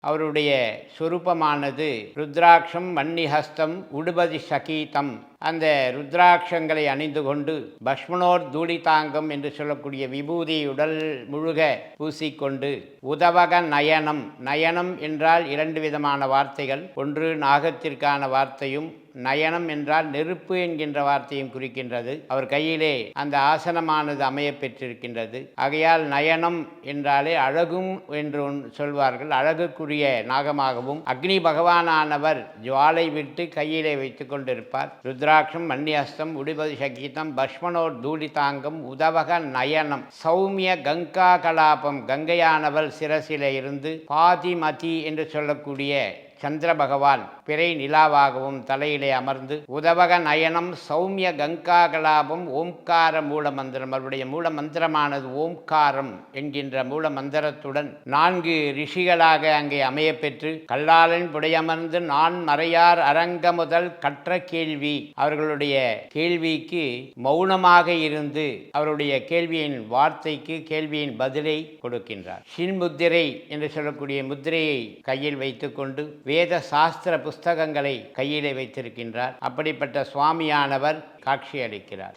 அவருடைய சொரூபமானது ருத்ராட்சம் வன்னிஹஸ்தம் உடுபதி சகீதம். அந்த ருத்ராட்சங்களை அணிந்து கொண்டு பஸ்மனோர் தூளிதாங்கம் என்று சொல்லக்கூடிய விபூதி உடல் முழுக பூசிக்கொண்டு உதவக நயனம். நயனம் என்றால் இரண்டு விதமான வார்த்தைகள். ஒன்று நாகத்திற்கான வார்த்தையும், நயனம் என்றால் நெருப்பு என்கின்ற வார்த்தையும் குறிக்கின்றது. அவர் கையிலே அந்த ஆசனமானது அமைய பெற்றிருக்கின்றது. ஆகையால் நயனம் என்றாலே அழகும் என்று சொல்வார்கள். அழகுக்குரிய நாகமாகவும் அக்னி பகவானானவர் ஜுவாலை விட்டு கையிலே வைத்து கொண்டிருப்பார். ருத்ராட்சம் வன்னிஹஸ்தம் உடுபதி சகீதம் பஸ்மனோர் தூளிதாங்கம் உதவக நயனம். சௌமிய கங்கா கலாபம். கங்கையானவள் சிரசிலே இருந்து பாதிமதி என்று சொல்லக்கூடிய சந்திர பகவான் பிறை நிலாவாகவும் தலையிலே அமர்ந்து உதவக நயனம் சௌமிய கங்கா கலாபம் ஓம்கார மூல மந்திரம். அவருடைய மூல மந்திரமானது ஓம்காரம் என்கின்ற மூல மந்திரத்துடன் 4 ரிஷிகளாக அங்கே அமைய பெற்று கல்லாளன் புடையமர்ந்து நான் மறையார் அரங்க முதல் கற்ற கேள்வி. அவர்களுடைய கேள்விக்கு மௌனமாக இருந்து அவருடைய கேள்வியின் வார்த்தைக்கு கேள்வியின் பதிலை கொடுக்கின்றார். ஷின்முத்திரை என்று சொல்லக்கூடிய முத்திரையை கையில் வைத்துக்கொண்டு வேத சாஸ்திர புஸ்தகங்களை கையிலே வைத்திருக்கின்றார். அப்படிப்பட்ட சுவாமியானவர் காட்சி அளிக்கிறார்.